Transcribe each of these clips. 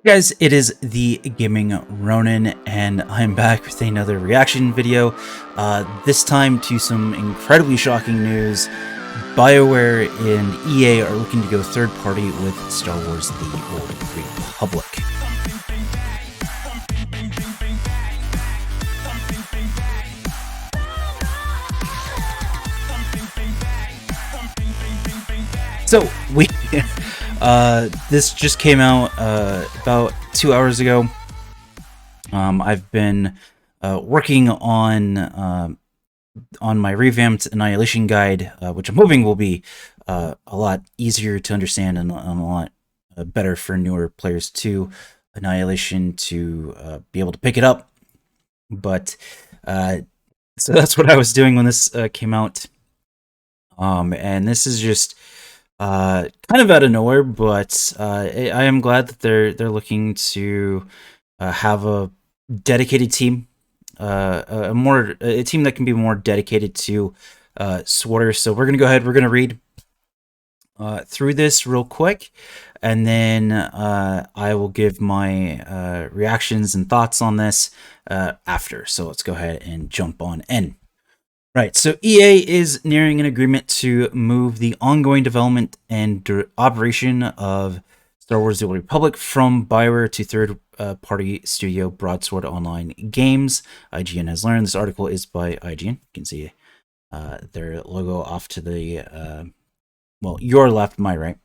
Guys, it is the Gaming Ronin, and I'm back with another reaction video. This time to some incredibly shocking news. BioWare and EA are looking to go third party with Star Wars The Old Republic. So this just came out about 2 hours ago. I've been working on my revamped Annihilation guide, which I'm hoping will be a lot easier to understand and a lot better for newer players to Annihilation to be able to pick it up. But so that's what I was doing when this came out. And this is just kind of out of nowhere, but I am glad that they're looking to have a dedicated team, a team that can be more dedicated to SWTOR. So we're gonna go ahead. We're gonna read through this real quick, and then I will give my reactions and thoughts on this after. So let's go ahead and jump on in. Right, so EA is nearing an agreement to move the ongoing development and operation of Star Wars The Old Republic from BioWare to third-party studio Broadsword Online Games. IGN has learned. This article is by IGN. You can see their logo off to the, well, your left, my right.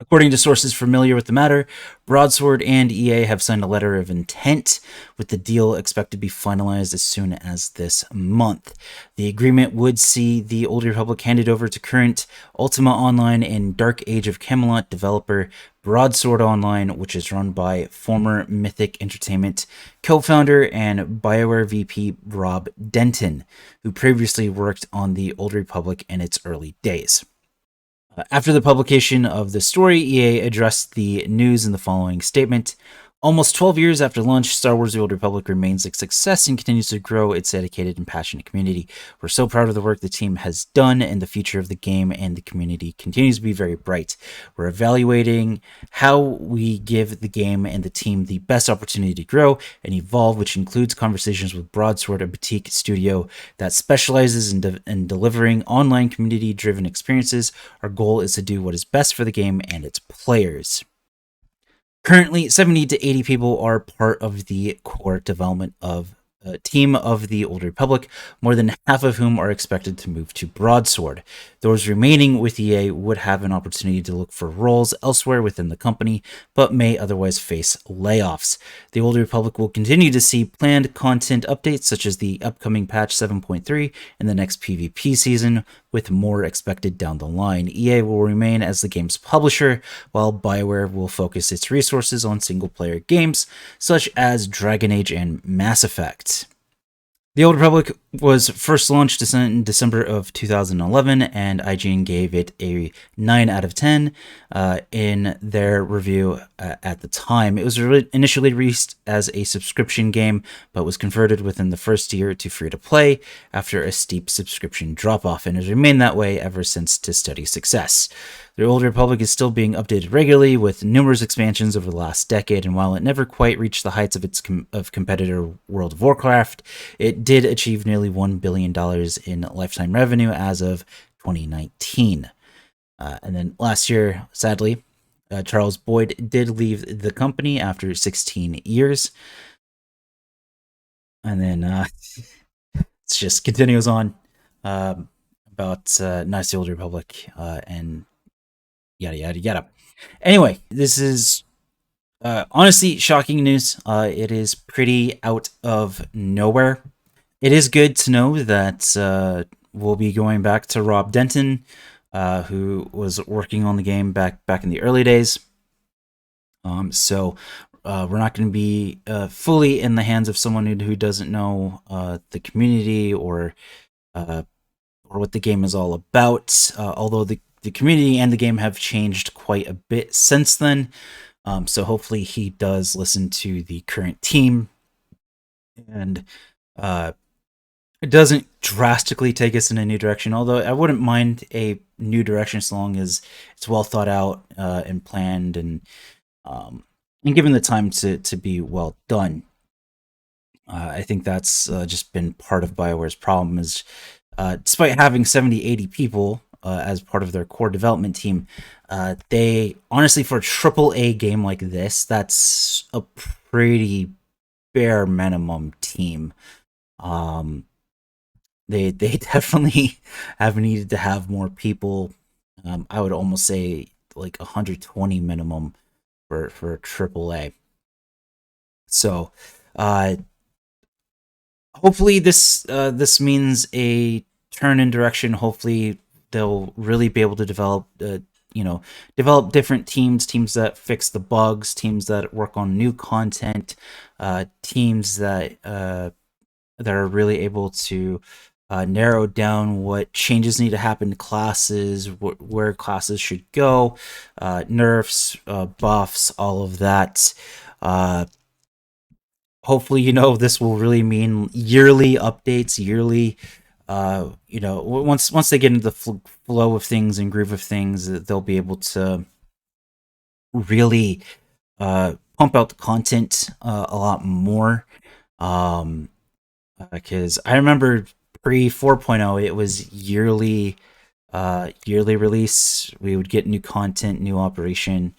According to sources familiar with the matter, Broadsword and EA have signed a letter of intent, with the deal expected to be finalized as soon as this month. The agreement would see the Old Republic handed over to current Ultima Online and Dark Age of Camelot developer Broadsword Online, which is run by former Mythic Entertainment co-founder and BioWare VP Rob Denton, who previously worked on the Old Republic in its early days. After the publication of the story, EA addressed the news in the following statement. Almost 12 years after launch, Star Wars The Old Republic remains a success and continues to grow its dedicated and passionate community. We're so proud of the work the team has done, and the future of the game and the community continues to be very bright. We're evaluating how we give the game and the team the best opportunity to grow and evolve, which includes conversations with Broadsword, a boutique studio that specializes in delivering online community-driven experiences. Our goal is to do what is best for the game and its players. Currently, 70 to 80 people are part of the core development of team of the Old Republic, more than half of whom are expected to move to Broadsword. Those remaining with EA would have an opportunity to look for roles elsewhere within the company, but may otherwise face layoffs. The Old Republic will continue to see planned content updates, such as the upcoming patch 7.3 and the next PvP season, with more expected down the line. EA will remain as the game's publisher, while BioWare will focus its resources on single-player games, such as Dragon Age and Mass Effect. The Old Republic was first launched in December of 2011, and IGN gave it a 9 out of 10 in their review at the time. It was initially released as a subscription game, but was converted within the first year to free-to-play after a steep subscription drop-off, and has remained that way ever since to steady success. The Old Republic is still being updated regularly, with numerous expansions over the last decade, and while it never quite reached the heights of its competitor World of Warcraft, it did achieve nearly $1 billion in lifetime revenue as of 2019. And then last year, sadly, Charles Boyd did leave the company after 16 years. And then it just continues on about Nice the Old Republic and yada, yada, yada. Anyway, this is honestly shocking news. It is pretty out of nowhere. It is good to know that we'll be going back to Rob Denton, who was working on the game back in the early days. So we're not going to be fully in the hands of someone who doesn't know the community or what the game is all about. Although the community and the game have changed quite a bit since then. So hopefully he does listen to the current team and it doesn't drastically take us in a new direction, although I wouldn't mind a new direction as long as it's well thought out and planned and and given the time to be well done. I think that's just been part of BioWare's problem is despite having 70, 80 people as part of their core development team, they honestly, for a triple A game like this, that's a pretty bare minimum team. Um, they definitely have needed to have more people. I would almost say like 120 minimum for triple A. So, uh, hopefully this means a turn in direction. Hopefully they'll really be able to develop develop different teams that fix the bugs, teams that work on new content, teams that are really able to narrow down what changes need to happen to classes, where classes should go, nerfs, buffs, all of that. Uh, Hopefully, this will really mean yearly updates, yearly. Once they get into the flow of things and groove of things, they'll be able to really pump out the content a lot more. Um, because I remember pre 4.0, it was yearly release. We would get new content, new operation.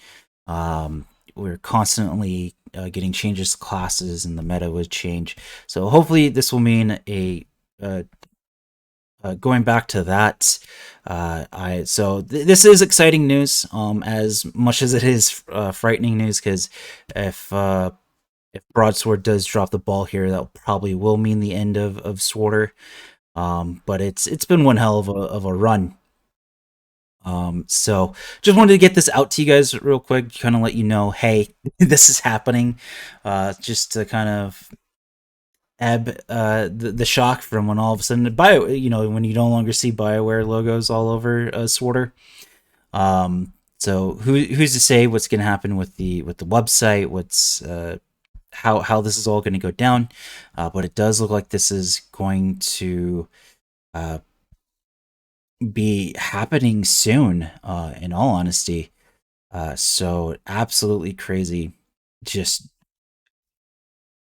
We are constantly getting changes to classes, and the meta would change. So hopefully, this will mean a going back to that. This is exciting news, as much as it is frightening news, because if if Broadsword does drop the ball here, that probably will mean the end of SWTOR. But it's been one hell of a run. So just wanted to get this out to you guys real quick, kind of let you know, hey, this is happening. Just to kind of ebb the shock from when all of a sudden when you no longer see BioWare logos all over SWTOR. So who's to say what's going to happen with the website? What's how this is all going to go down? But it does look like this is going to uh, be happening soon. In all honesty, so absolutely crazy. Just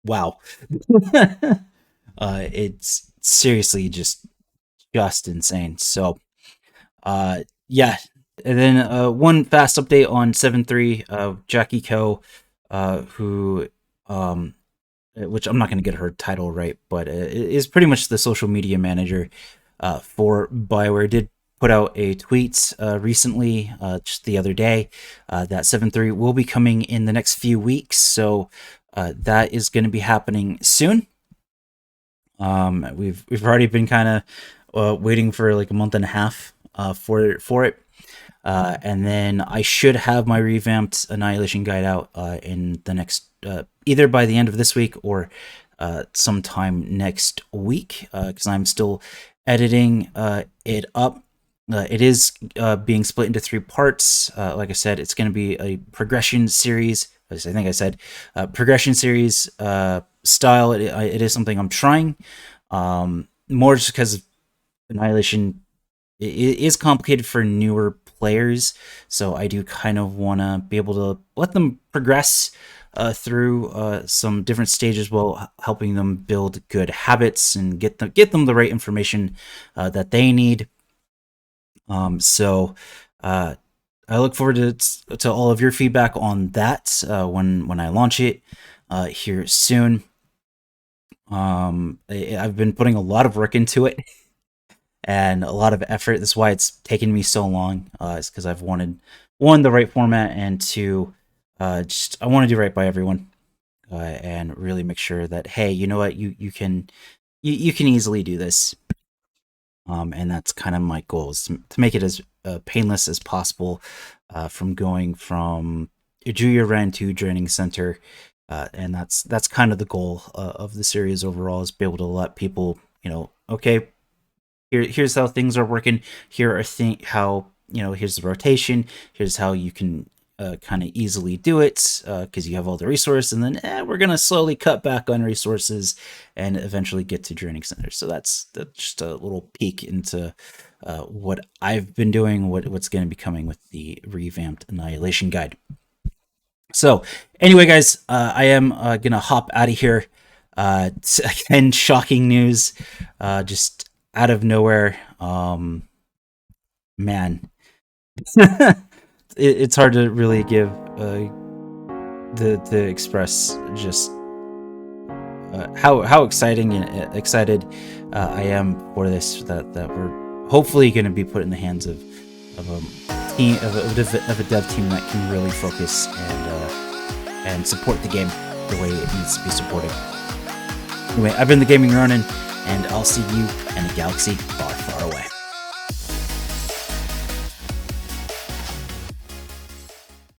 wow. It's seriously just insane. So yeah. And then one fast update on 7.3. Jackie Ko, who which I'm not going to get her title right, but is pretty much the social media manager for Bioware, did put out a tweet recently, just the other day, that 7.3 will be coming in the next few weeks. So that is going to be happening soon. We've already been kind of waiting for like a month and a half for it. And then I should have my revamped Annihilation guide out in the next, either by the end of this week or sometime next week, because I'm still editing it up. It is being split into 3 parts. Like I said, it's going to be a progression series. As I think I said, progression series style. It is something I'm trying. More just because Annihilation it is complicated for newer players, so I do kind of want to be able to let them progress through some different stages while helping them build good habits and get them the right information that they need. So I look forward to all of your feedback on that when I launch it here soon. I've been putting a lot of work into it and a lot of effort. That's why it's taken me so long. It's because I've wanted, one, the right format, and two, just I want to do right by everyone and really make sure that, hey, you know what, you can easily do this. And that's kind of my goal, is to make it as painless as possible, from going from Julia Ren to Training Center. And that's kind of the goal of the series overall, is be able to let people, okay, here's how things are working. Here are how, here's the rotation. Here's how you can kind of easily do it, because you have all the resources, and then we're gonna slowly cut back on resources and eventually get to training centers. So that's just a little peek into what I've been doing, what's going to be coming with the revamped Annihilation guide. So anyway, guys, I am gonna hop out of here. Again, shocking news, just out of nowhere. Man, it's hard to really give to express just how exciting and excited I am for this. That we're hopefully going to be put in the hands of a team of a dev team that can really focus and support the game the way it needs to be supported. Anyway, I've been the Gaming Ronin, and I'll see you in a galaxy far, far away.